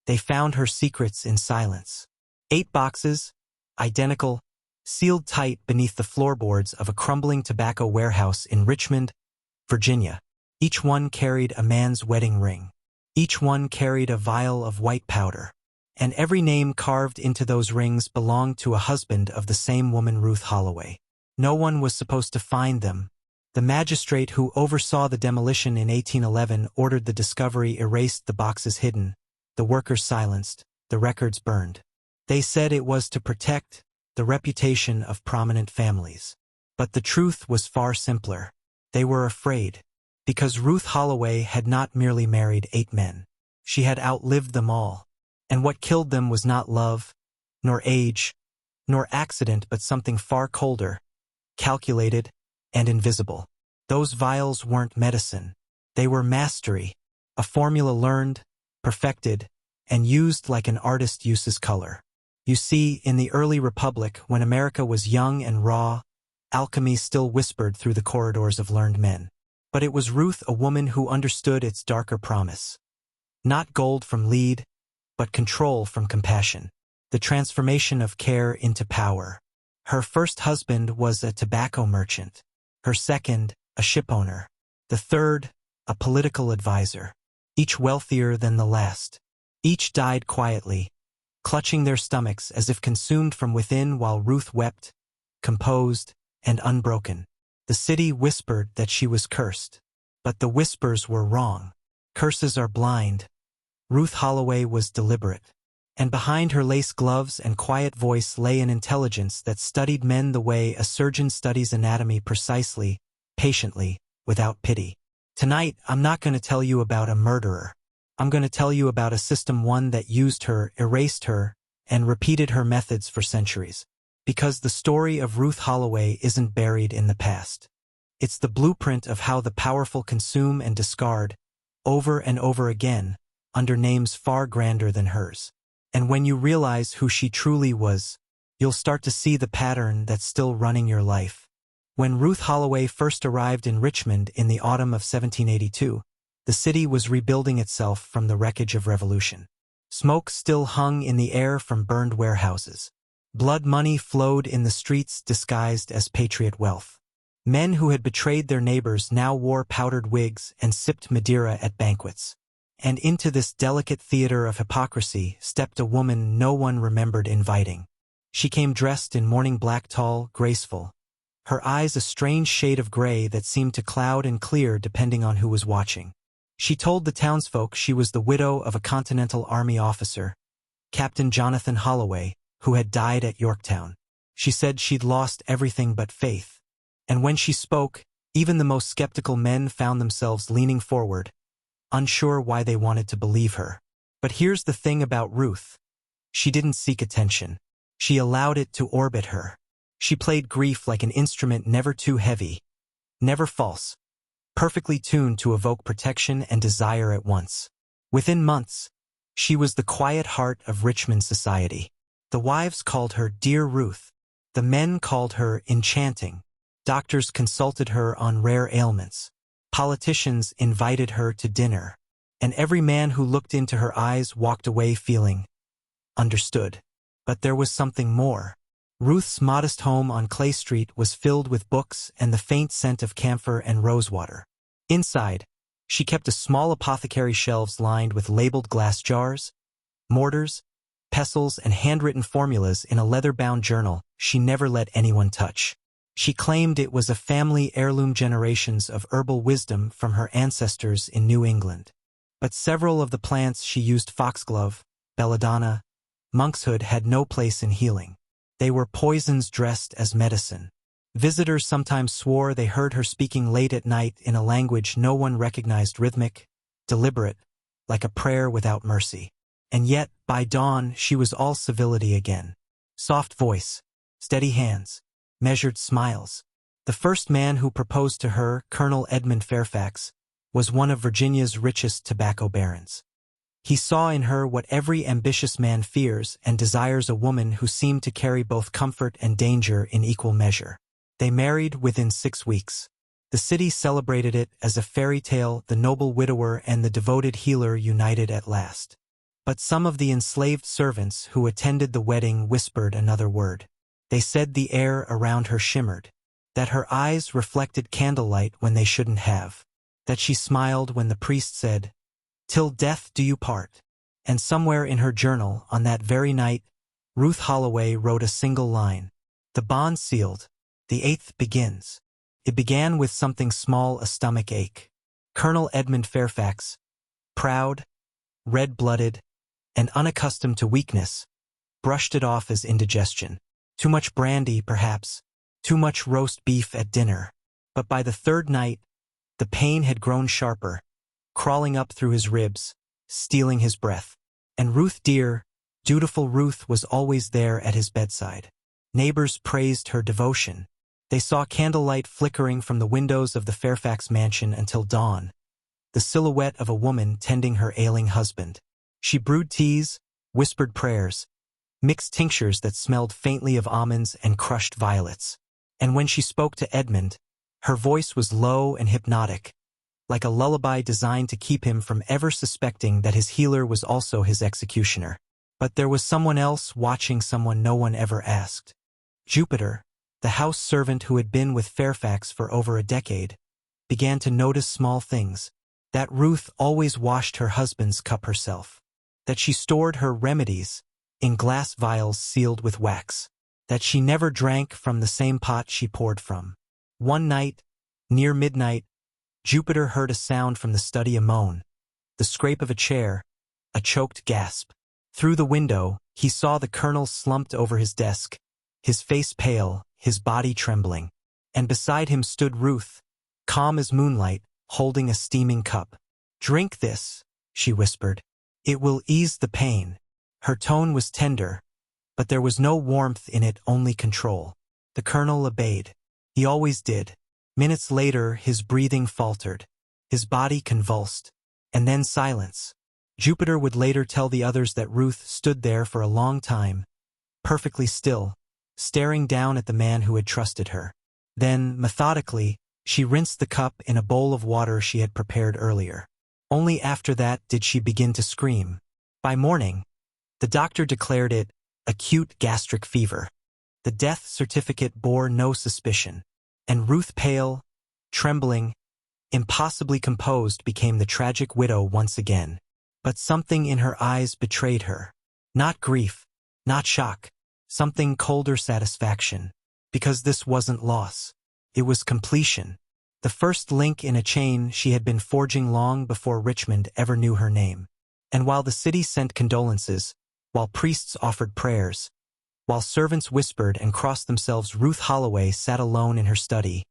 They found her secrets in silence. 8 boxes, identical, sealed tight beneath the floorboards of a crumbling tobacco warehouse in Richmond, Virginia. Each one carried a man's wedding ring. Each one carried a vial of white powder. And every name carved into those rings belonged to a husband of the same woman, Ruth Holloway. No one was supposed to find them. The magistrate who oversaw the demolition in 1811 ordered the discovery erased, the boxes hidden, the workers silenced, the records burned. They said it was to protect the reputation of prominent families. But the truth was far simpler. They were afraid. Because Ruth Holloway had not merely married 8 men. She had outlived them all. And what killed them was not love, nor age, nor accident, but something far colder, calculated, and invisible. Those vials weren't medicine. They were mastery, a formula learned, perfected, and used like an artist uses color. You see, in the early Republic, when America was young and raw, alchemy still whispered through the corridors of learned men. But it was Ruth, a woman who understood its darker promise. Not gold from lead, but control from compassion. The transformation of care into power. Her first husband was a tobacco merchant. Her second, a shipowner. The third, a political advisor. Each wealthier than the last. Each died quietly, clutching their stomachs as if consumed from within, while Ruth wept, composed, and unbroken. The city whispered that she was cursed. But the whispers were wrong. Curses are blind. Ruth Holloway was deliberate. And behind her lace gloves and quiet voice lay an intelligence that studied men the way a surgeon studies anatomy, precisely, patiently, without pity. Tonight, I'm not going to tell you about a murderer. I'm going to tell you about a system, one that used her, erased her, and repeated her methods for centuries. Because the story of Ruth Holloway isn't buried in the past. It's the blueprint of how the powerful consume and discard, over and over again, under names far grander than hers. And when you realize who she truly was, you'll start to see the pattern that's still running your life. When Ruth Holloway first arrived in Richmond in the autumn of 1782, the city was rebuilding itself from the wreckage of revolution. Smoke still hung in the air from burned warehouses. Blood money flowed in the streets disguised as patriot wealth. Men who had betrayed their neighbors now wore powdered wigs and sipped Madeira at banquets. And into this delicate theater of hypocrisy stepped a woman no one remembered inviting. She came dressed in morning black, tall, graceful. Her eyes a strange shade of gray that seemed to cloud and clear depending on who was watching. She told the townsfolk she was the widow of a Continental Army officer, Captain Jonathan Holloway, who had died at Yorktown. She said she'd lost everything but faith. And when she spoke, even the most skeptical men found themselves leaning forward, unsure why they wanted to believe her. But here's the thing about Ruth. She didn't seek attention. She allowed it to orbit her. She played grief like an instrument, never too heavy, never false, perfectly tuned to evoke protection and desire at once. Within months, she was the quiet heart of Richmond society. The wives called her Dear Ruth. The men called her enchanting. Doctors consulted her on rare ailments. Politicians invited her to dinner. And every man who looked into her eyes walked away feeling understood. But there was something more. Ruth's modest home on Clay Street was filled with books and the faint scent of camphor and rosewater. Inside, she kept a small apothecary shelves lined with labeled glass jars, mortars, pestles, and handwritten formulas in a leather-bound journal she never let anyone touch. She claimed it was a family heirloom, generations of herbal wisdom from her ancestors in New England. But several of the plants she used, foxglove, belladonna, monkshood, had no place in healing. They were poisons dressed as medicine. Visitors sometimes swore they heard her speaking late at night in a language no one recognized, rhythmic, deliberate, like a prayer without mercy. And yet, by dawn, she was all civility again. Soft voice, steady hands, measured smiles. The first man who proposed to her, Colonel Edmund Fairfax, was one of Virginia's richest tobacco barons. He saw in her what every ambitious man fears and desires, a woman who seemed to carry both comfort and danger in equal measure. They married within 6 weeks. The city celebrated it as a fairy tale, the noble widower and the devoted healer united at last. But some of the enslaved servants who attended the wedding whispered another word. They said the air around her shimmered, that her eyes reflected candlelight when they shouldn't have, that she smiled when the priest said, "Till death do you part." And somewhere in her journal, on that very night, Ruth Holloway wrote a single line. "The bond sealed. The 8th begins." It began with something small, a stomach ache. Colonel Edmund Fairfax, proud, red-blooded, and unaccustomed to weakness, brushed it off as indigestion. Too much brandy, perhaps, too much roast beef at dinner. But by the 3rd night, the pain had grown sharper, crawling up through his ribs, stealing his breath. And Ruth, dear, dutiful Ruth, was always there at his bedside. Neighbors praised her devotion. They saw candlelight flickering from the windows of the Fairfax mansion until dawn, the silhouette of a woman tending her ailing husband. She brewed teas, whispered prayers, mixed tinctures that smelled faintly of almonds and crushed violets. And when she spoke to Edmund, her voice was low and hypnotic, like a lullaby designed to keep him from ever suspecting that his healer was also his executioner. But there was someone else watching, someone no one ever asked. Jupiter, the house servant who had been with Fairfax for over a decade, began to notice small things. That Ruth always washed her husband's cup herself. That she stored her remedies in glass vials sealed with wax. That she never drank from the same pot she poured from. One night, near midnight, Jupiter heard a sound from the study, a moan, the scrape of a chair, a choked gasp. Through the window, he saw the colonel slumped over his desk, his face pale, his body trembling. And beside him stood Ruth, calm as moonlight, holding a steaming cup. "Drink this," she whispered. "It will ease the pain." Her tone was tender, but there was no warmth in it, only control. The colonel obeyed. He always did. Minutes later, his breathing faltered, his body convulsed, and then silence. Jupiter would later tell the others that Ruth stood there for a long time, perfectly still, staring down at the man who had trusted her. Then, methodically, she rinsed the cup in a bowl of water she had prepared earlier. Only after that did she begin to scream. By morning, the doctor declared it acute gastric fever. The death certificate bore no suspicion. And Ruth, pale, trembling, impossibly composed, became the tragic widow once again. But something in her eyes betrayed her. Not grief, not shock, something colder, satisfaction. Because this wasn't loss. It was completion. The first link in a chain she had been forging long before Richmond ever knew her name. And while the city sent condolences, while priests offered prayers, while servants whispered and crossed themselves, Ruth Holloway sat alone in her study,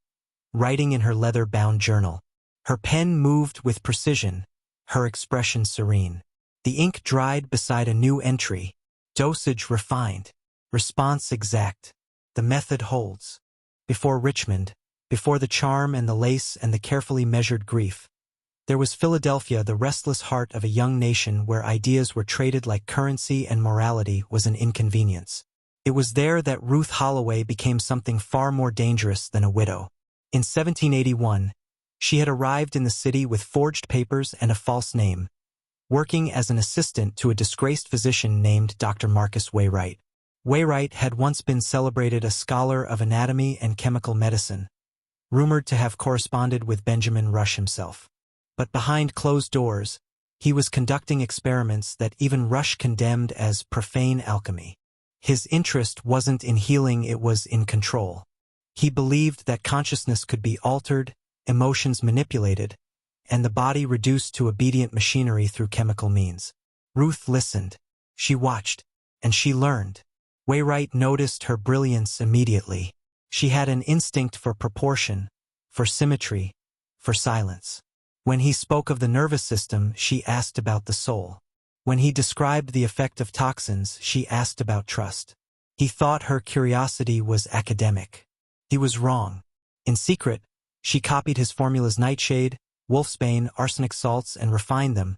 writing in her leather-bound journal. Her pen moved with precision, her expression serene. The ink dried beside a new entry, dosage refined, response exact. The method holds. Before Richmond, before the charm and the lace and the carefully measured grief, there was Philadelphia, the restless heart of a young nation where ideas were traded like currency and morality was an inconvenience. It was there that Ruth Holloway became something far more dangerous than a widow. In 1781, she had arrived in the city with forged papers and a false name, working as an assistant to a disgraced physician named Dr. Marcus Wainwright. Wainwright had once been celebrated a scholar of anatomy and chemical medicine, rumored to have corresponded with Benjamin Rush himself. But behind closed doors, he was conducting experiments that even Rush condemned as profane alchemy. His interest wasn't in healing, it was in control. He believed that consciousness could be altered, emotions manipulated, and the body reduced to obedient machinery through chemical means. Ruth listened. She watched, and she learned. Wainwright noticed her brilliance immediately. She had an instinct for proportion, for symmetry, for silence. When he spoke of the nervous system, she asked about the soul. When he described the effect of toxins, she asked about trust. He thought her curiosity was academic. He was wrong. In secret, she copied his formulas: nightshade, wolfsbane, arsenic salts, and refined them,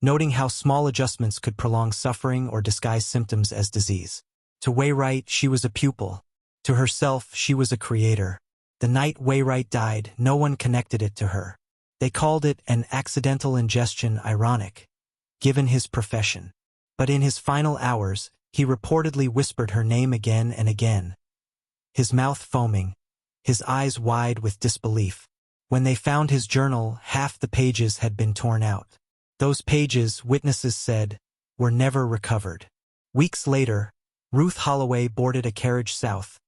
noting how small adjustments could prolong suffering or disguise symptoms as disease. To Wainwright, she was a pupil. To herself, she was a creator. The night Wainwright died, no one connected it to her. They called it an accidental ingestion, ironic, given his profession. But in his final hours, he reportedly whispered her name again and again, his mouth foaming, his eyes wide with disbelief. When they found his journal, half the pages had been torn out. Those pages, witnesses said, were never recovered. Weeks later, Ruth Holloway boarded a carriage south,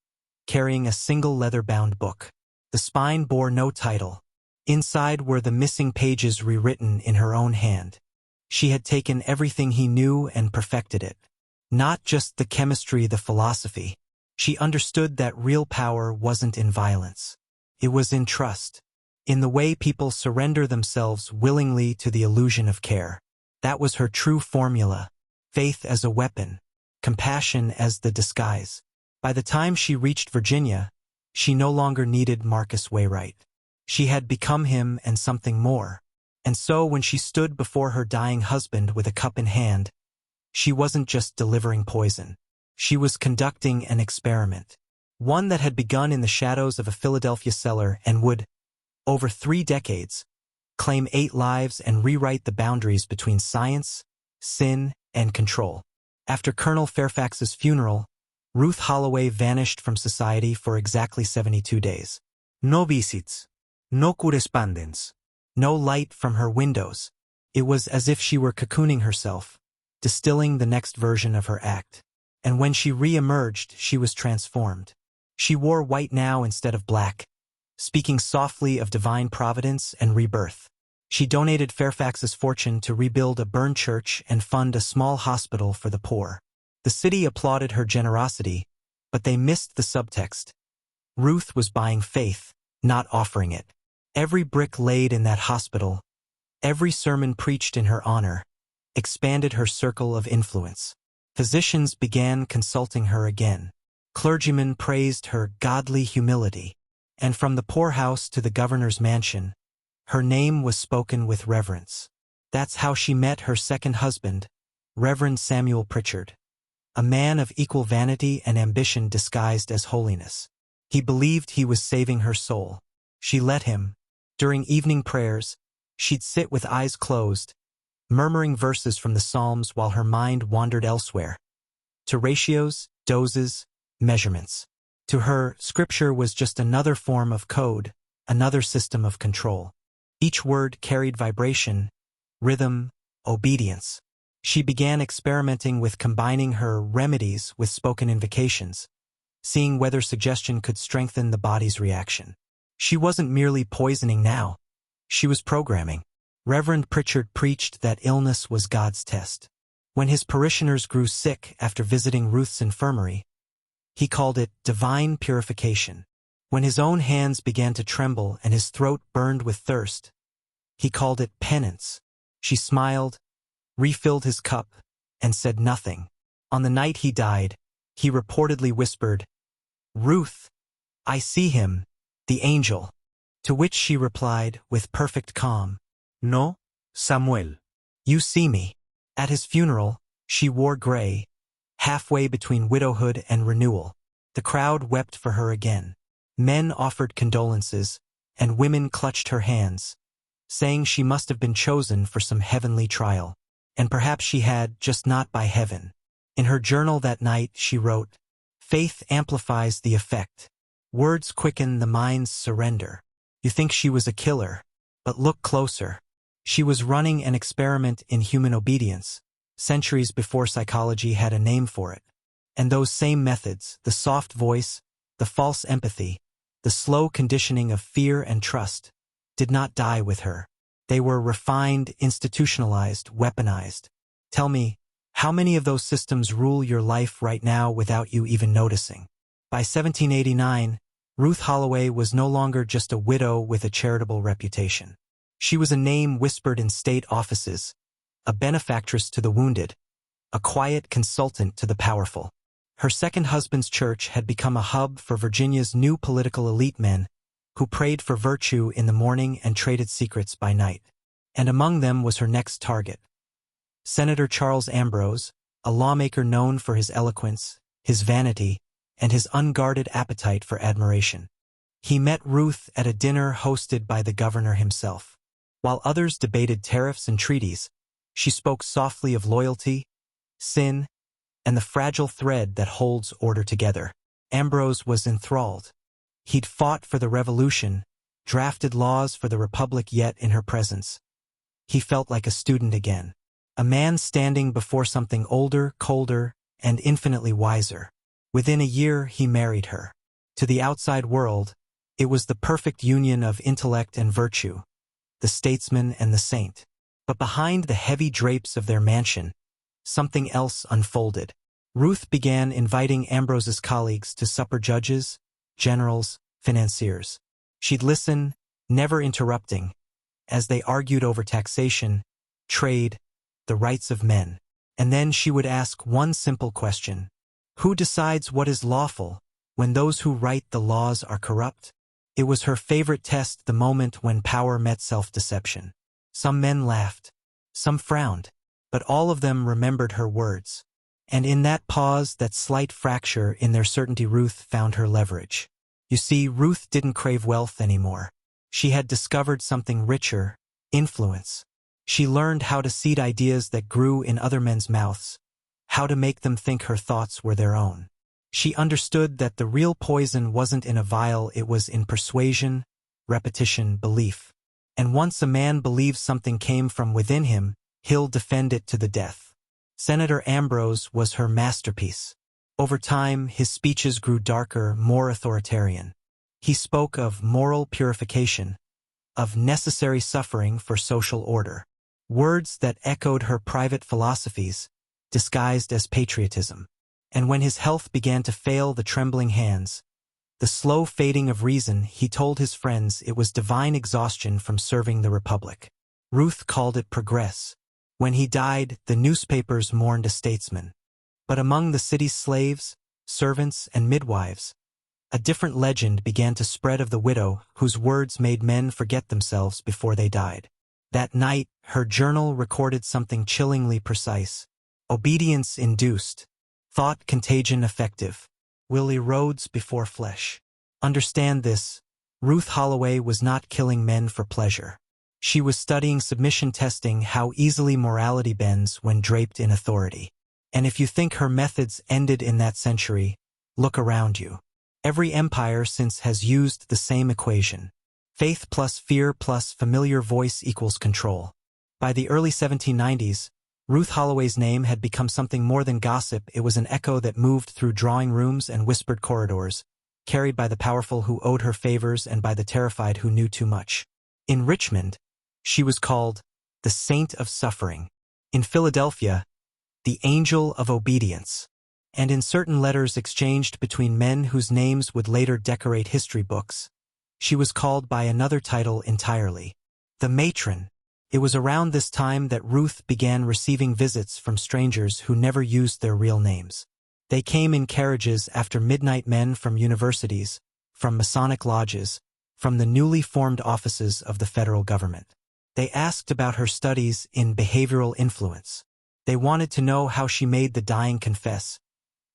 carrying a single leather-bound book. The spine bore no title. Inside were the missing pages rewritten in her own hand. She had taken everything he knew and perfected it. Not just the chemistry, the philosophy. She understood that real power wasn't in violence. It was in trust. In the way people surrender themselves willingly to the illusion of care. That was her true formula. Faith as a weapon. Compassion as the disguise. By the time she reached Virginia, she no longer needed Marcus Wainwright. She had become him and something more. And so when she stood before her dying husband with a cup in hand, she wasn't just delivering poison. She was conducting an experiment. One that had begun in the shadows of a Philadelphia cellar and would, over 3 decades, claim 8 lives and rewrite the boundaries between science, sin, and control. After Colonel Fairfax's funeral, Ruth Holloway vanished from society for exactly 72 days. No visits. No correspondence. No light from her windows. It was as if she were cocooning herself, distilling the next version of her act. And when she re-emerged, she was transformed. She wore white now instead of black, speaking softly of divine providence and rebirth. She donated Fairfax's fortune to rebuild a burned church and fund a small hospital for the poor. The city applauded her generosity, but they missed the subtext. Ruth was buying faith, not offering it. Every brick laid in that hospital, every sermon preached in her honor, expanded her circle of influence. Physicians began consulting her again. Clergymen praised her godly humility. And from the poorhouse to the governor's mansion, her name was spoken with reverence. That's how she met her second husband, Reverend Samuel Pritchard, a man of equal vanity and ambition disguised as holiness. He believed he was saving her soul. She let him. During evening prayers, she'd sit with eyes closed, murmuring verses from the Psalms while her mind wandered elsewhere. To ratios, doses, measurements. To her, Scripture was just another form of code, another system of control. Each word carried vibration, rhythm, obedience. She began experimenting with combining her remedies with spoken invocations, seeing whether suggestion could strengthen the body's reaction. She wasn't merely poisoning now. She was programming. Reverend Pritchard preached that illness was God's test. When his parishioners grew sick after visiting Ruth's infirmary, he called it divine purification. When his own hands began to tremble and his throat burned with thirst, he called it penance. She smiled, refilled his cup, and said nothing. On the night he died, he reportedly whispered, "Ruth, I see him, the angel." To which she replied with perfect calm, "No, Samuel. You see me." At his funeral, she wore gray, halfway between widowhood and renewal. The crowd wept for her again. Men offered condolences, and women clutched her hands, saying she must have been chosen for some heavenly trial. And perhaps she had, just not by heaven. In her journal that night, she wrote, "Faith amplifies the effect. Words quicken the mind's surrender." You think she was a killer, but look closer. She was running an experiment in human obedience, centuries before psychology had a name for it. And those same methods, the soft voice, the false empathy, the slow conditioning of fear and trust, did not die with her. They were refined, institutionalized, weaponized. Tell me, how many of those systems rule your life right now without you even noticing? By 1789, Ruth Holloway was no longer just a widow with a charitable reputation. She was a name whispered in state offices, a benefactress to the wounded, a quiet consultant to the powerful. Her second husband's church had become a hub for Virginia's new political elite men who prayed for virtue in the morning and traded secrets by night. And among them was her next target. Senator Charles Ambrose, a lawmaker known for his eloquence, his vanity, and his unguarded appetite for admiration. He met Ruth at a dinner hosted by the governor himself. While others debated tariffs and treaties, she spoke softly of loyalty, sin, and the fragile thread that holds order together. Ambrose was enthralled. He'd fought for the revolution, drafted laws for the republic, yet in her presence, he felt like a student again. A man standing before something older, colder, and infinitely wiser. Within a year, he married her. To the outside world, it was the perfect union of intellect and virtue, the statesman and the saint. But behind the heavy drapes of their mansion, something else unfolded. Ruth began inviting Ambrose's colleagues to supper: judges, generals, financiers. She'd listen, never interrupting, as they argued over taxation, trade, the rights of men. And then she would ask one simple question: who decides what is lawful when those who write the laws are corrupt? It was her favorite test, the moment when power met self-deception. Some men laughed, some frowned, but all of them remembered her words. And in that pause, that slight fracture in their certainty, Ruth found her leverage. You see, Ruth didn't crave wealth anymore. She had discovered something richer: influence. She learned how to seed ideas that grew in other men's mouths, how to make them think her thoughts were their own. She understood that the real poison wasn't in a vial, it was in persuasion, repetition, belief. And once a man believes something came from within him, he'll defend it to the death. Senator Ambrose was her masterpiece. Over time, his speeches grew darker, more authoritarian. He spoke of moral purification, of necessary suffering for social order. Words that echoed her private philosophies, disguised as patriotism. And when his health began to fail, the trembling hands, the slow fading of reason, he told his friends it was divine exhaustion from serving the Republic. Ruth called it progress. When he died, the newspapers mourned a statesman. But among the city's slaves, servants, and midwives, a different legend began to spread of the widow whose words made men forget themselves before they died. That night, her journal recorded something chillingly precise: obedience induced, thought contagion effective, will erodes before flesh. Understand this: Ruth Holloway was not killing men for pleasure. She was studying submission, testing how easily morality bends when draped in authority. And if you think her methods ended in that century, look around you. Every empire since has used the same equation. Faith plus fear plus familiar voice equals control. By the early 1790s, Ruth Holloway's name had become something more than gossip. It was an echo that moved through drawing rooms and whispered corridors, carried by the powerful who owed her favors and by the terrified who knew too much. In Richmond, she was called the Saint of Suffering. In Philadelphia, the Angel of Obedience. And in certain letters exchanged between men whose names would later decorate history books, she was called by another title entirely: the Matron. It was around this time that Ruth began receiving visits from strangers who never used their real names. They came in carriages after midnight, men from universities, from Masonic lodges, from the newly formed offices of the federal government. They asked about her studies in behavioral influence. They wanted to know how she made the dying confess,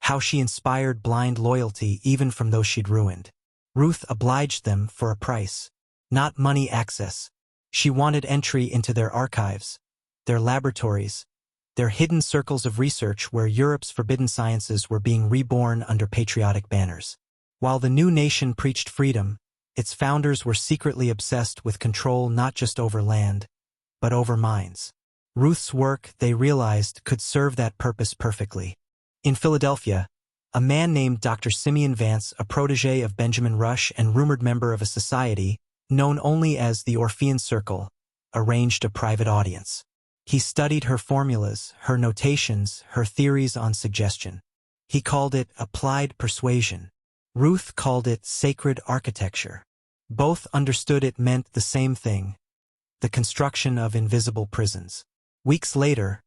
how she inspired blind loyalty even from those she'd ruined. Ruth obliged them for a price, not money, access. She wanted entry into their archives, their laboratories, their hidden circles of research where Europe's forbidden sciences were being reborn under patriotic banners. While the new nation preached freedom, its founders were secretly obsessed with control, not just over land, but over minds. Ruth's work, they realized, could serve that purpose perfectly. In Philadelphia, a man named Dr. Simeon Vance, a protege of Benjamin Rush and rumored member of a society known only as the Orphean Circle, arranged a private audience. He studied her formulas, her notations, her theories on suggestion. He called it applied persuasion. Ruth called it sacred architecture. Both understood it meant the same thing: the construction of invisible prisons. Weeks later,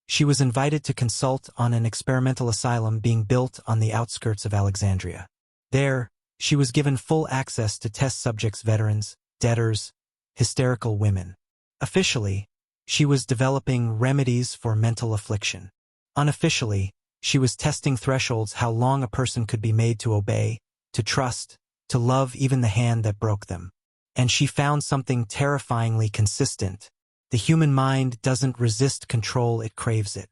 she was invited to consult on an experimental asylum being built on the outskirts of Alexandria. There, she was given full access to test subjects: veterans, debtors, hysterical women. Officially, she was developing remedies for mental affliction. Unofficially, she was testing thresholds: how long a person could be made to obey, to trust, to love even the hand that broke them. And she found something terrifyingly consistent: the human mind doesn't resist control, it craves it.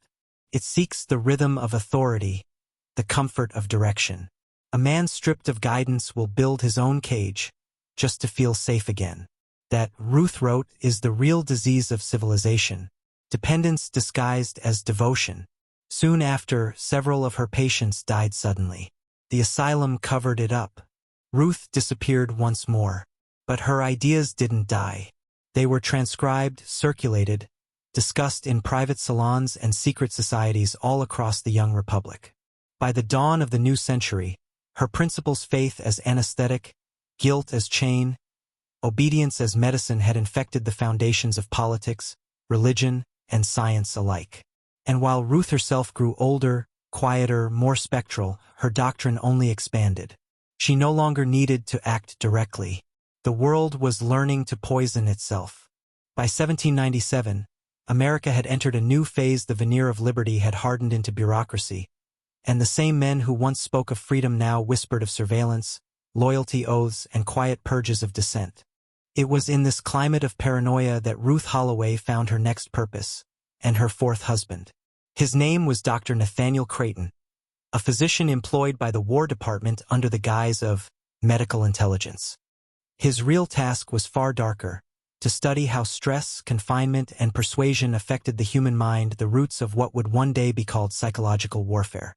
It seeks the rhythm of authority, the comfort of direction. A man stripped of guidance will build his own cage, just to feel safe again. That, Ruth wrote, is the real disease of civilization, dependence disguised as devotion. Soon after, several of her patients died suddenly. The asylum covered it up. Ruth disappeared once more. But her ideas didn't die. They were transcribed, circulated, discussed in private salons and secret societies all across the young republic. By the dawn of the new century, her principles, faith as anesthetic, guilt as chain, obedience as medicine, had infected the foundations of politics, religion, and science alike. And while Ruth herself grew older, quieter, more spectral, her doctrine only expanded. She no longer needed to act directly. The world was learning to poison itself. By 1797, America had entered a new phase. The veneer of liberty had hardened into bureaucracy, and the same men who once spoke of freedom now whispered of surveillance, loyalty oaths, and quiet purges of dissent. It was in this climate of paranoia that Ruth Holloway found her next purpose, and her fourth husband. His name was Dr. Nathaniel Creighton, a physician employed by the War Department under the guise of medical intelligence. His real task was far darker: to study how stress, confinement, and persuasion affected the human mind, the roots of what would one day be called psychological warfare.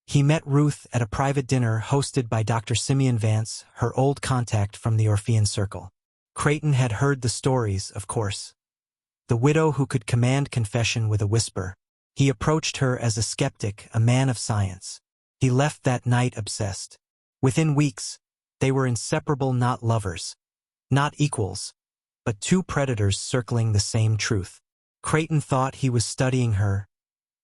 He met Ruth at a private dinner hosted by Dr. Simeon Vance, her old contact from the Orphean Circle. Creighton had heard the stories, of course. The widow who could command confession with a whisper. He approached her as a skeptic, a man of science. He left that night obsessed. Within weeks, they were inseparable, not lovers, not equals, but two predators circling the same truth. Creighton thought he was studying her,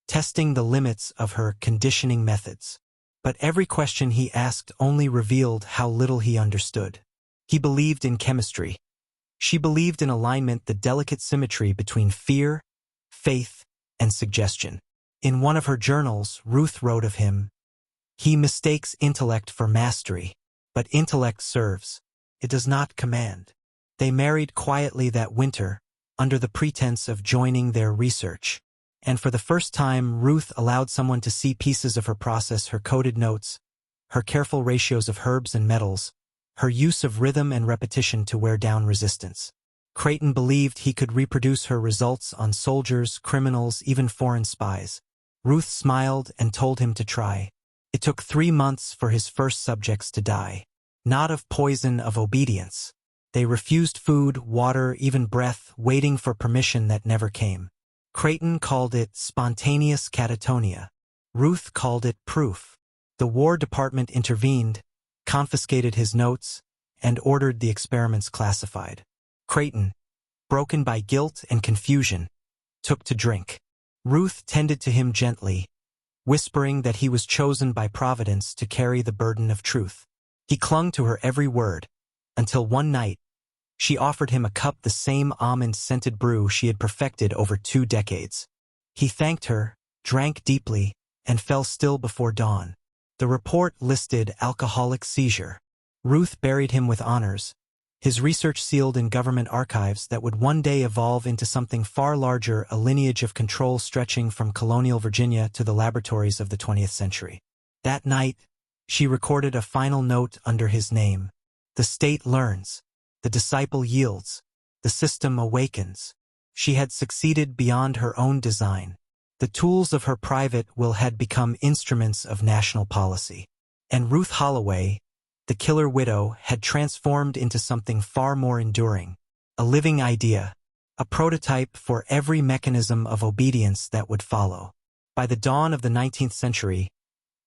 testing the limits of her conditioning methods. But every question he asked only revealed how little he understood. He believed in chemistry. She believed in alignment, the delicate symmetry between fear, faith, and suggestion. In one of her journals, Ruth wrote of him, "He mistakes intellect for mastery, but intellect serves. It does not command." They married quietly that winter, under the pretense of joining their research. And for the first time, Ruth allowed someone to see pieces of her process, her coded notes, her careful ratios of herbs and metals, her use of rhythm and repetition to wear down resistance. Creighton believed he could reproduce her results on soldiers, criminals, even foreign spies. Ruth smiled and told him to try. It took 3 months for his first subjects to die. Not of poison, of obedience. They refused food, water, even breath, waiting for permission that never came. Creighton called it spontaneous catatonia. Ruth called it proof. The War Department intervened, confiscated his notes, and ordered the experiments classified. Creighton, broken by guilt and confusion, took to drink. Ruth tended to him gently, whispering that he was chosen by Providence to carry the burden of truth. He clung to her every word, until one night, she offered him a cup, the same almond-scented brew she had perfected over 2 decades. He thanked her, drank deeply, and fell still before dawn. The report listed alcoholic seizure. Ruth buried him with honors, his research sealed in government archives that would one day evolve into something far larger, a lineage of control stretching from colonial Virginia to the laboratories of the 20th century. That night, she recorded a final note under his name. The state learns. The disciple yields. The system awakens. She had succeeded beyond her own design. The tools of her private will had become instruments of national policy. And Ruth Holloway, the killer widow, had transformed into something far more enduring. A living idea. A prototype for every mechanism of obedience that would follow. By the dawn of the 19th century,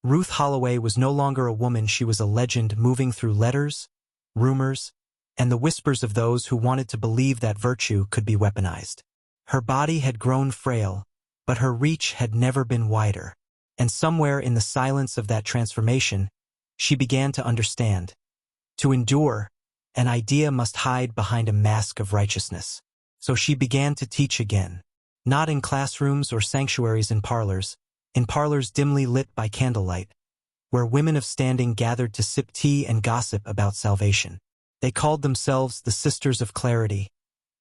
Ruth Holloway was no longer a woman, she was a legend moving through letters, rumors, and the whispers of those who wanted to believe that virtue could be weaponized. Her body had grown frail, but her reach had never been wider. And somewhere in the silence of that transformation, she began to understand. To endure, an idea must hide behind a mask of righteousness. So she began to teach again. Not in classrooms or sanctuaries, in parlors dimly lit by candlelight, where women of standing gathered to sip tea and gossip about salvation. They called themselves the Sisters of Clarity,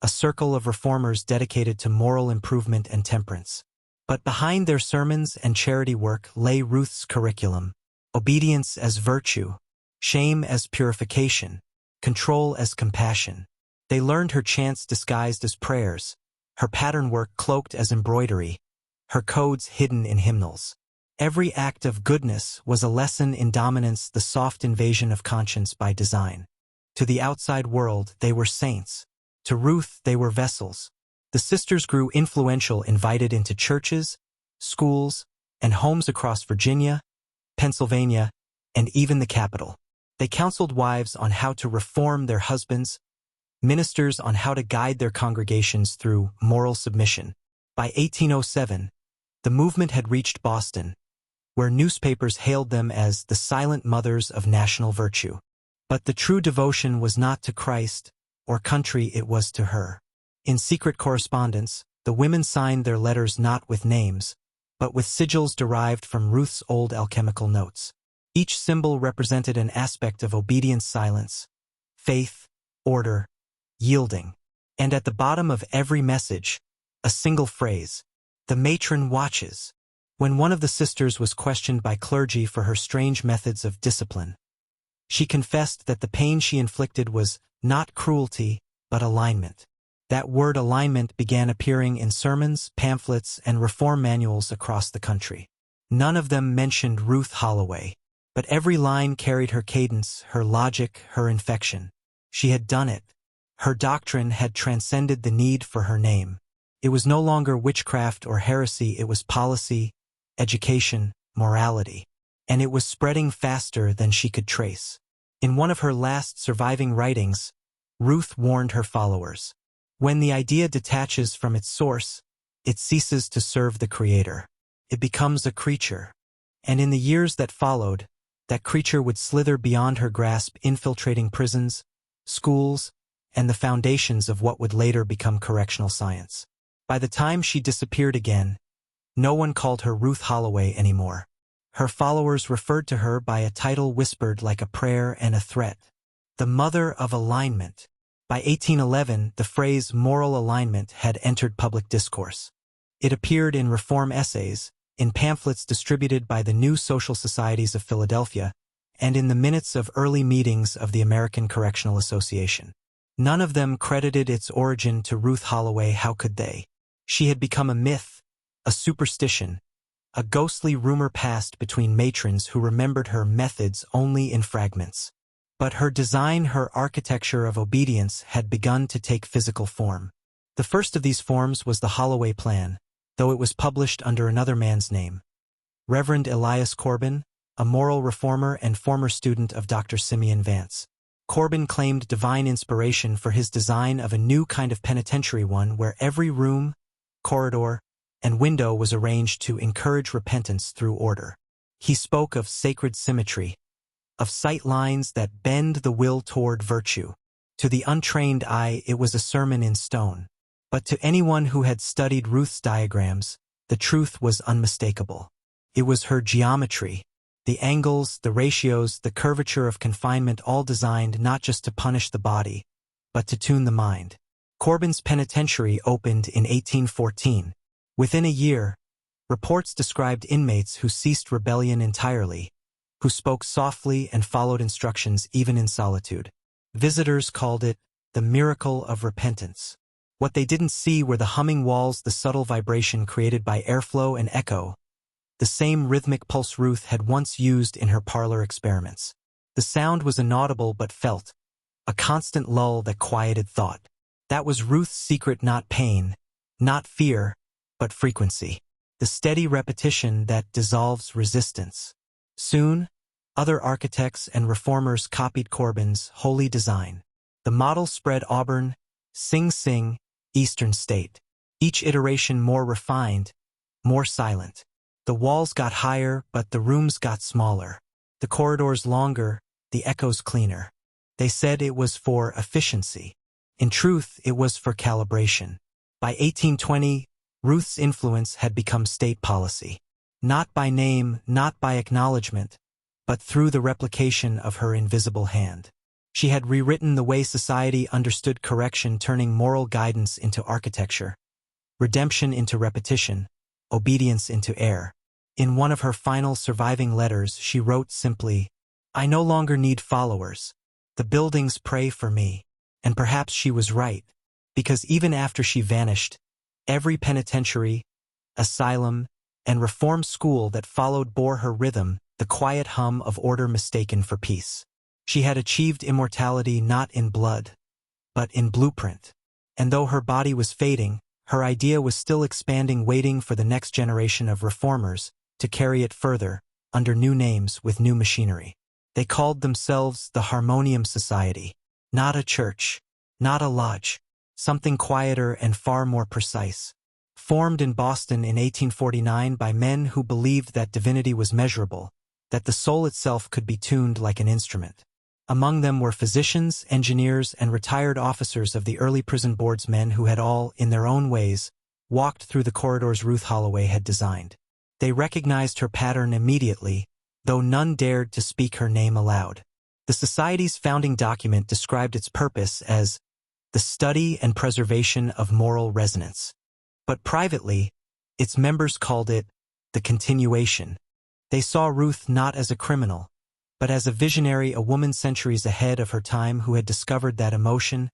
a circle of reformers dedicated to moral improvement and temperance. But behind their sermons and charity work lay Ruth's curriculum: obedience as virtue, shame as purification, control as compassion. They learned her chants disguised as prayers, her pattern work cloaked as embroidery, her codes hidden in hymnals. Every act of goodness was a lesson in dominance, the soft invasion of conscience by design. To the outside world, they were saints. To Ruth, they were vessels. The sisters grew influential, invited into churches, schools, and homes across Virginia, Pennsylvania, and even the capital. They counseled wives on how to reform their husbands, ministers on how to guide their congregations through moral submission. By 1807, the movement had reached Boston, where newspapers hailed them as the silent mothers of national virtue. But the true devotion was not to Christ or country, it was to her. In secret correspondence, the women signed their letters not with names, but with sigils derived from Ruth's old alchemical notes. Each symbol represented an aspect of obedience, silence, faith, order, yielding. And at the bottom of every message, a single phrase: the matron watches. When one of the sisters was questioned by clergy for her strange methods of discipline, she confessed that the pain she inflicted was not cruelty, but alignment. That word alignment began appearing in sermons, pamphlets, and reform manuals across the country. None of them mentioned Ruth Holloway, but every line carried her cadence, her logic, her infection. She had done it. Her doctrine had transcended the need for her name. It was no longer witchcraft or heresy, it was policy, education, morality. And it was spreading faster than she could trace. In one of her last surviving writings, Ruth warned her followers: when the idea detaches from its source, it ceases to serve the Creator. It becomes a creature. And in the years that followed, that creature would slither beyond her grasp, infiltrating prisons, schools, and the foundations of what would later become correctional science. By the time she disappeared again, no one called her Ruth Holloway anymore. Her followers referred to her by a title whispered like a prayer and a threat: the Mother of Alignment. By 1811, the phrase moral alignment had entered public discourse. It appeared in reform essays, in pamphlets distributed by the New Social Societies of Philadelphia, and in the minutes of early meetings of the American Correctional Association. None of them credited its origin to Ruth Holloway. How could they? She had become a myth, a superstition, a ghostly rumor passed between matrons who remembered her methods only in fragments. But her design, her architecture of obedience, had begun to take physical form. The first of these forms was the Holloway Plan, though it was published under another man's name. Reverend Elias Corbin, a moral reformer and former student of Dr. Simeon Vance. Corbin claimed divine inspiration for his design of a new kind of penitentiary, one where every room, corridor, and window was arranged to encourage repentance through order. He spoke of sacred symmetry, of sight lines that bend the will toward virtue. To the untrained eye, it was a sermon in stone. But to anyone who had studied Ruth's diagrams, the truth was unmistakable. It was her geometry, the angles, the ratios, the curvature of confinement, all designed not just to punish the body, but to tune the mind. Corbin's penitentiary opened in 1814. Within a year, reports described inmates who ceased rebellion entirely, who spoke softly and followed instructions even in solitude. Visitors called it the miracle of repentance. What they didn't see were the humming walls, the subtle vibration created by airflow and echo, the same rhythmic pulse Ruth had once used in her parlor experiments. The sound was inaudible but felt, a constant lull that quieted thought. That was Ruth's secret: not pain, not fear, but frequency. The steady repetition that dissolves resistance. Soon, other architects and reformers copied Corbin's holy design. The model spread: Auburn, Sing Sing, Eastern State. Each iteration more refined, more silent. The walls got higher, but the rooms got smaller. The corridors longer, the echoes cleaner. They said it was for efficiency. In truth, it was for calibration. By 1820, Ruth's influence had become state policy. Not by name, not by acknowledgement, but through the replication of her invisible hand. She had rewritten the way society understood correction, turning moral guidance into architecture, redemption into repetition, obedience into air. In one of her final surviving letters, she wrote simply, "I no longer need followers. The buildings pray for me." And perhaps she was right, because even after she vanished, every penitentiary, asylum, and reform school that followed bore her rhythm, the quiet hum of order mistaken for peace. She had achieved immortality not in blood, but in blueprint. And though her body was fading, her idea was still expanding, waiting for the next generation of reformers to carry it further, under new names with new machinery. They called themselves the Harmonium Society. Not a church, not a lodge, something quieter and far more precise. Formed in Boston in 1849 by men who believed that divinity was measurable, that the soul itself could be tuned like an instrument. Among them were physicians, engineers, and retired officers of the early prison board's men who had all, in their own ways, walked through the corridors Ruth Holloway had designed. They recognized her pattern immediately, though none dared to speak her name aloud. The Society's founding document described its purpose as the study and preservation of moral resonance. But privately, its members called it the continuation. They saw Ruth not as a criminal, but as a visionary, a woman centuries ahead of her time who had discovered that emotion,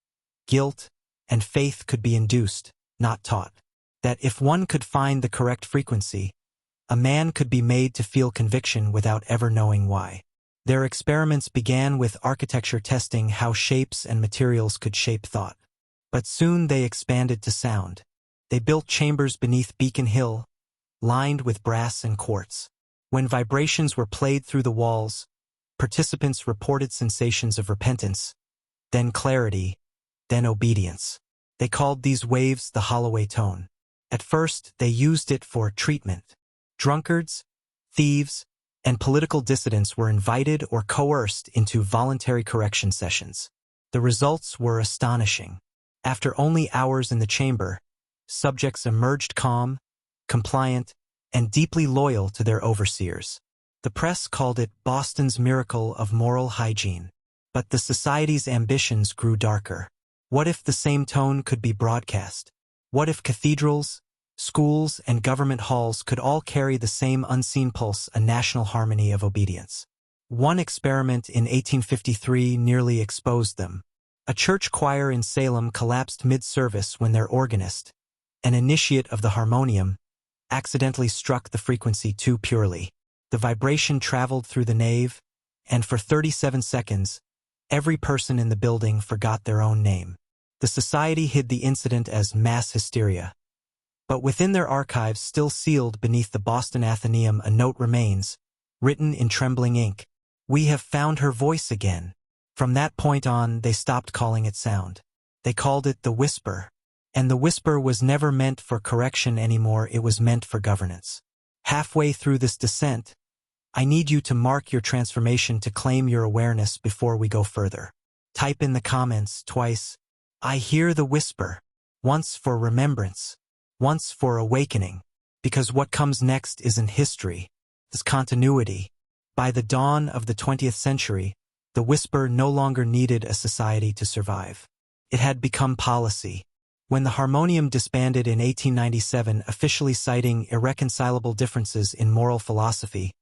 guilt, and faith could be induced, not taught. That if one could find the correct frequency, a man could be made to feel conviction without ever knowing why. Their experiments began with architecture, testing how shapes and materials could shape thought. But soon they expanded to sound. They built chambers beneath Beacon Hill, lined with brass and quartz. When vibrations were played through the walls, participants reported sensations of repentance, then clarity, then obedience. They called these waves the Holloway tone. At first, they used it for treatment. Drunkards, thieves, and political dissidents were invited or coerced into voluntary correction sessions. The results were astonishing. After only hours in the chamber, subjects emerged calm, compliant, and deeply loyal to their overseers. The press called it Boston's miracle of moral hygiene. But the Society's ambitions grew darker. What if the same tone could be broadcast? What if cathedrals, schools, and government halls could all carry the same unseen pulse, a national harmony of obedience? One experiment in 1853 nearly exposed them. A church choir in Salem collapsed mid-service when their organist, an initiate of the harmonium, accidentally struck the frequency too purely. The vibration traveled through the nave, and for 37 seconds, every person in the building forgot their own name. The Society hid the incident as mass hysteria. But within their archives, still sealed beneath the Boston Athenaeum, a note remains, written in trembling ink. "We have found her voice again." From that point on, they stopped calling it sound. They called it the whisper. And the whisper was never meant for correction anymore, it was meant for governance. Halfway through this descent, I need you to mark your transformation, to claim your awareness before we go further. Type in the comments twice, "I hear the whisper," once for remembrance, once for awakening, because what comes next isn't history, it's continuity. By the dawn of the 20th century, the whisper no longer needed a society to survive. It had become policy. When the Harmonium disbanded in 1897, officially citing irreconcilable differences in moral philosophy,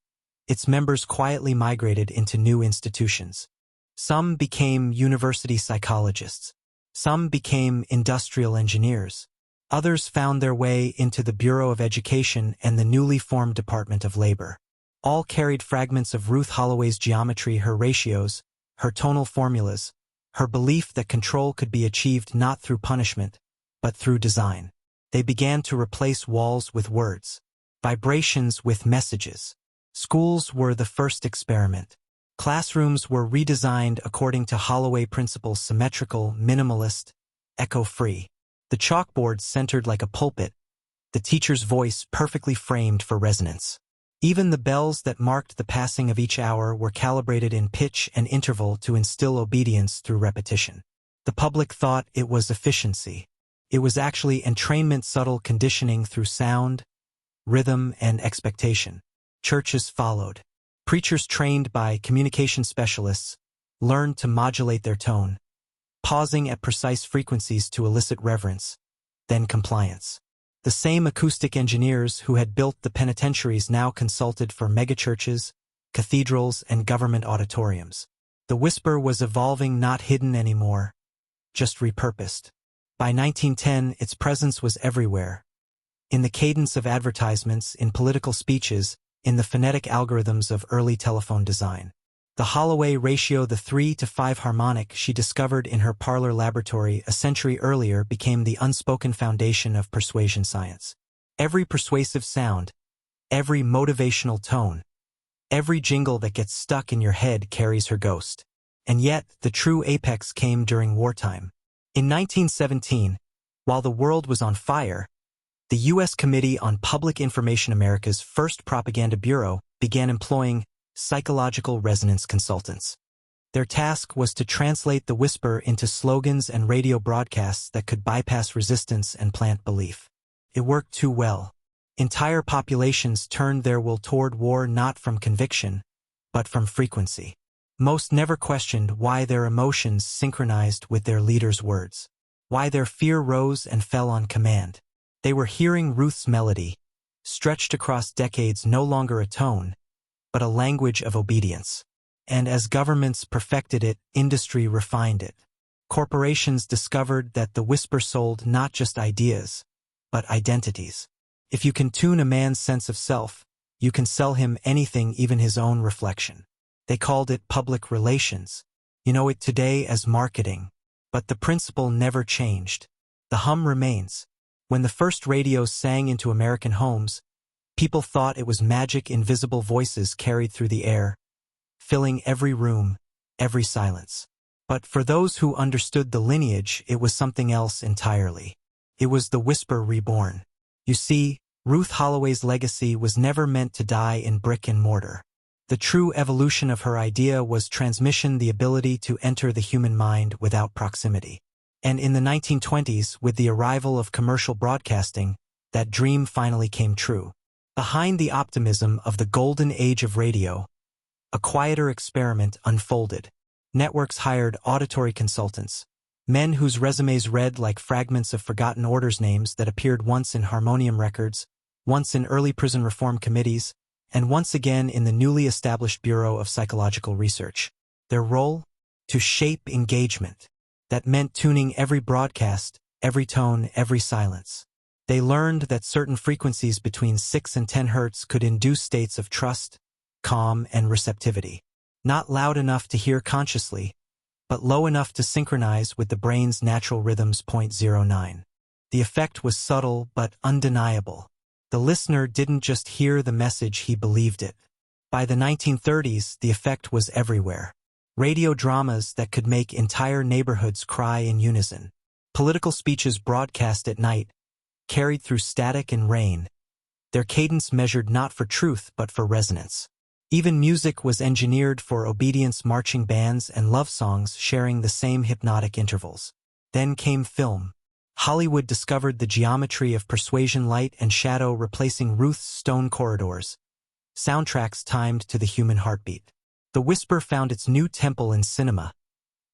its members quietly migrated into new institutions. Some became university psychologists. Some became industrial engineers. Others found their way into the Bureau of Education and the newly formed Department of Labor. All carried fragments of Ruth Holloway's geometry, her ratios, her tonal formulas, her belief that control could be achieved not through punishment, but through design. They began to replace walls with words, vibrations with messages. Schools were the first experiment. Classrooms were redesigned according to Holloway principles: symmetrical, minimalist, echo-free. The chalkboard centered like a pulpit, the teacher's voice perfectly framed for resonance. Even the bells that marked the passing of each hour were calibrated in pitch and interval to instill obedience through repetition. The public thought it was efficiency. It was actually entrainment, subtle conditioning through sound, rhythm, and expectation. Churches followed. Preachers trained by communication specialists learned to modulate their tone, pausing at precise frequencies to elicit reverence, then compliance. The same acoustic engineers who had built the penitentiaries now consulted for megachurches, cathedrals, and government auditoriums. The whisper was evolving, not hidden anymore, just repurposed. By 1910, its presence was everywhere. In the cadence of advertisements, in political speeches, in the phonetic algorithms of early telephone design. The Holloway ratio, the 3-to-5 harmonic she discovered in her parlor laboratory a century earlier, became the unspoken foundation of persuasion science. Every persuasive sound, every motivational tone, every jingle that gets stuck in your head carries her ghost. And yet, the true apex came during wartime. In 1917, while the world was on fire, the U.S. Committee on Public Information, America's first propaganda bureau, began employing psychological resonance consultants. Their task was to translate the whisper into slogans and radio broadcasts that could bypass resistance and plant belief. It worked too well. Entire populations turned their will toward war not from conviction, but from frequency. Most never questioned why their emotions synchronized with their leader's words, why their fear rose and fell on command. They were hearing Ruth's melody, stretched across decades, no longer a tone, but a language of obedience. And as governments perfected it, industry refined it. Corporations discovered that the whisper sold not just ideas, but identities. If you can tune a man's sense of self, you can sell him anything, even his own reflection. They called it public relations. You know it today as marketing. But the principle never changed. The hum remains. When the first radios sang into American homes, people thought it was magic. Invisible voices carried through the air, filling every room, every silence. But for those who understood the lineage, it was something else entirely. It was the whisper reborn. You see, Ruth Holloway's legacy was never meant to die in brick and mortar. The true evolution of her idea was transmission, the ability to enter the human mind without proximity. And in the 1920s, with the arrival of commercial broadcasting, that dream finally came true. Behind the optimism of the golden age of radio, a quieter experiment unfolded. Networks hired auditory consultants, men whose resumes read like fragments of forgotten orders, names that appeared once in harmonium records, once in early prison reform committees, and once again in the newly established Bureau of Psychological Research. Their role? To shape engagement. That meant tuning every broadcast, every tone, every silence. They learned that certain frequencies between 6 and 10 hertz could induce states of trust, calm, and receptivity. Not loud enough to hear consciously, but low enough to synchronize with the brain's natural rhythms. 0.09. The effect was subtle but undeniable. The listener didn't just hear the message, he believed it. By the 1930s, the effect was everywhere. Radio dramas that could make entire neighborhoods cry in unison. Political speeches broadcast at night, carried through static and rain, their cadence measured not for truth but for resonance. Even music was engineered for obedience, marching bands and love songs sharing the same hypnotic intervals. Then came film. Hollywood discovered the geometry of persuasion, light and shadow replacing Ruth's stone corridors. Soundtracks timed to the human heartbeat. The whisper found its new temple in cinema.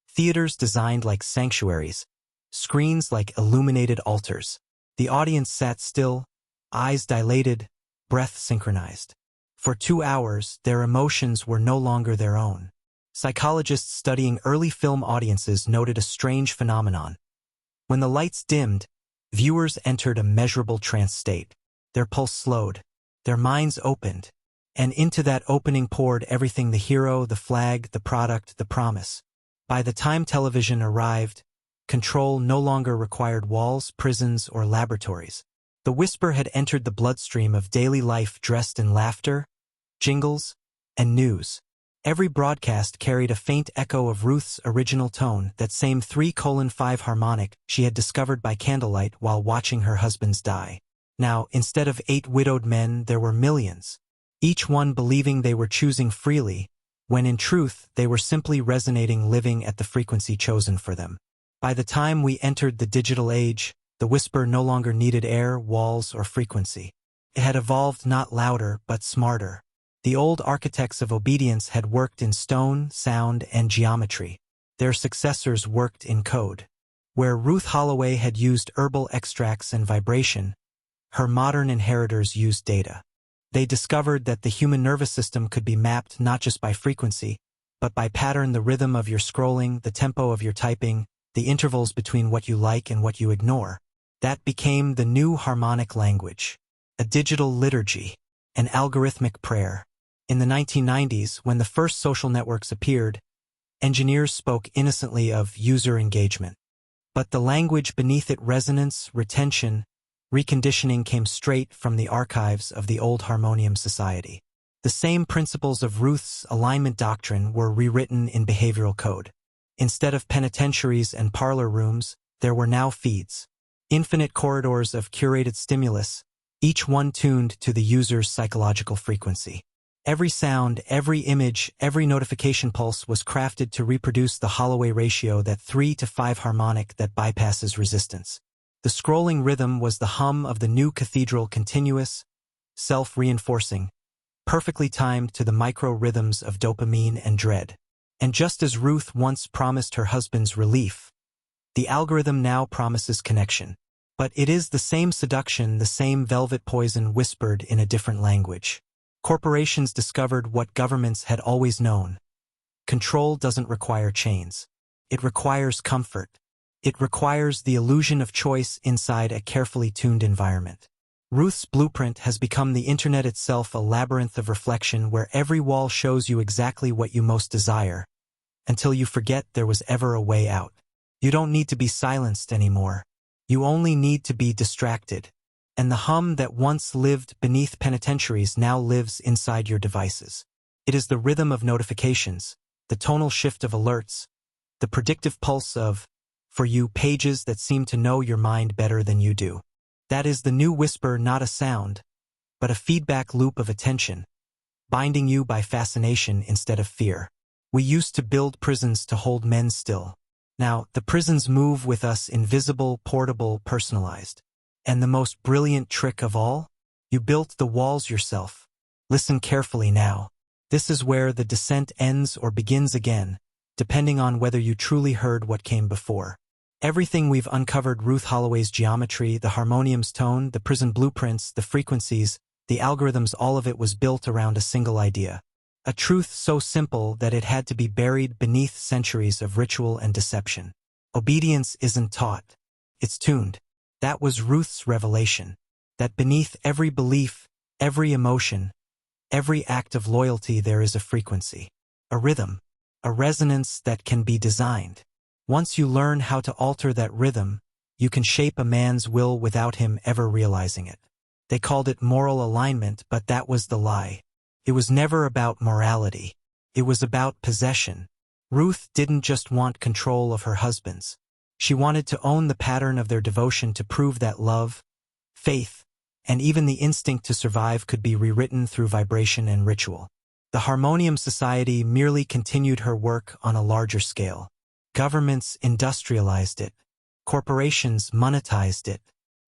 Theaters designed like sanctuaries, screens like illuminated altars. The audience sat still, eyes dilated, breath synchronized. For 2 hours, their emotions were no longer their own. Psychologists studying early film audiences noted a strange phenomenon. When the lights dimmed, viewers entered a measurable trance state. Their pulse slowed, their minds opened, and into that opening poured everything: the hero, the flag, the product, the promise. By the time television arrived, control no longer required walls, prisons, or laboratories. The whisper had entered the bloodstream of daily life, dressed in laughter, jingles, and news. Every broadcast carried a faint echo of Ruth's original tone, that same 3:5 harmonic she had discovered by candlelight while watching her husbands die. Now, instead of 8 widowed men, there were millions, each one believing they were choosing freely, when in truth they were simply resonating, living at the frequency chosen for them. By the time we entered the digital age, the whisper no longer needed air, walls, or frequency. It had evolved, not louder, but smarter. The old architects of obedience had worked in stone, sound, and geometry. Their successors worked in code. Where Ruth Holloway had used herbal extracts and vibration, her modern inheritors used data. They discovered that the human nervous system could be mapped not just by frequency, but by pattern, the rhythm of your scrolling, the tempo of your typing, the intervals between what you like and what you ignore. That became the new harmonic language, a digital liturgy, an algorithmic prayer. In the 1990s, when the first social networks appeared, engineers spoke innocently of user engagement. But the language beneath it, resonance, retention, reconditioning, came straight from the archives of the old harmonium society. The same principles of Ruth's alignment doctrine were rewritten in behavioral code. Instead of penitentiaries and parlor rooms, there were now feeds. Infinite corridors of curated stimulus, each one tuned to the user's psychological frequency. Every sound, every image, every notification pulse was crafted to reproduce the Holloway ratio, that 3 to 5 harmonic that bypasses resistance. The scrolling rhythm was the hum of the new cathedral, continuous, self-reinforcing, perfectly timed to the micro-rhythms of dopamine and dread. And just as Ruth once promised her husband's relief, the algorithm now promises connection. But it is the same seduction, the same velvet poison, whispered in a different language. Corporations discovered what governments had always known. Control doesn't require chains. It requires comfort. It requires the illusion of choice inside a carefully tuned environment. Ruth's blueprint has become the internet itself, a labyrinth of reflection where every wall shows you exactly what you most desire, until you forget there was ever a way out. You don't need to be silenced anymore. You only need to be distracted. And the hum that once lived beneath penitentiaries now lives inside your devices. It is the rhythm of notifications, the tonal shift of alerts, the predictive pulse of, for you, pages that seem to know your mind better than you do. That is the new whisper, not a sound, but a feedback loop of attention, binding you by fascination instead of fear. We used to build prisons to hold men still. Now, the prisons move with us, invisible, portable, personalized. And the most brilliant trick of all? You built the walls yourself. Listen carefully now. This is where the descent ends or begins again, depending on whether you truly heard what came before. Everything we've uncovered, Ruth Holloway's geometry, the harmonium's tone, the prison blueprints, the frequencies, the algorithms, all of it was built around a single idea. A truth so simple that it had to be buried beneath centuries of ritual and deception. Obedience isn't taught. It's tuned. That was Ruth's revelation. That beneath every belief, every emotion, every act of loyalty, there is a frequency, a rhythm, a resonance that can be designed. Once you learn how to alter that rhythm, you can shape a man's will without him ever realizing it. They called it moral alignment, but that was the lie. It was never about morality. It was about possession. Ruth didn't just want control of her husbands. She wanted to own the pattern of their devotion, to prove that love, faith, and even the instinct to survive could be rewritten through vibration and ritual. The Harmonium Society merely continued her work on a larger scale. Governments industrialized it. Corporations monetized it.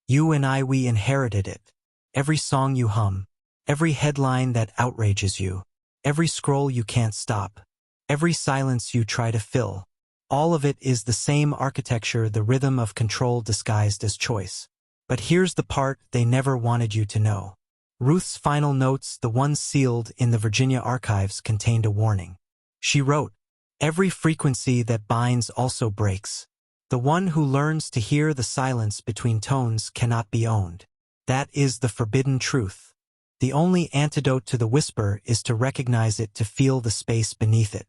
You and I, we inherited it. Every song you hum, every headline that outrages you, every scroll you can't stop, every silence you try to fill. All of it is the same architecture, the rhythm of control disguised as choice. But here's the part they never wanted you to know. Ruth's final notes, the ones sealed in the Virginia archives, contained a warning. She wrote, "Every frequency that binds also breaks. The one who learns to hear the silence between tones cannot be owned. That is the forbidden truth. The only antidote to the whisper is to recognize it, to feel the space beneath it.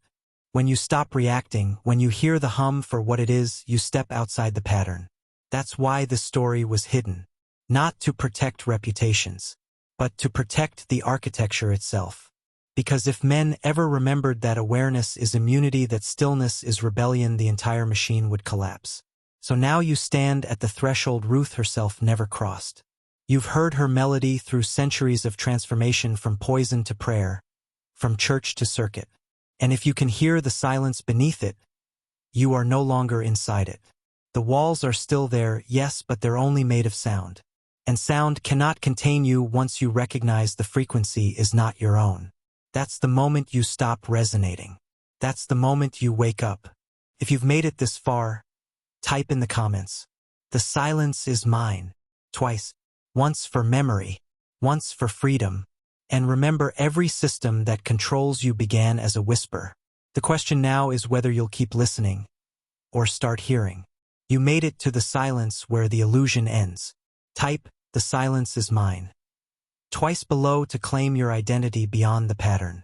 When you stop reacting, when you hear the hum for what it is, you step outside the pattern." That's why the story was hidden. Not to protect reputations, but to protect the architecture itself. Because if men ever remembered that awareness is immunity, that stillness is rebellion, the entire machine would collapse. So now you stand at the threshold Ruth herself never crossed. You've heard her melody through centuries of transformation, from poison to prayer, from church to circuit. And if you can hear the silence beneath it, you are no longer inside it. The walls are still there, yes, but they're only made of sound. And sound cannot contain you once you recognize the frequency is not your own. That's the moment you stop resonating. That's the moment you wake up. If you've made it this far, type in the comments, "The silence is mine," twice. once for memory, once for freedom. And remember, every system that controls you began as a whisper. The question now is whether you'll keep listening or start hearing. You made it to the silence where the illusion ends. Type, "The silence is mine" twice below to claim your identity beyond the pattern.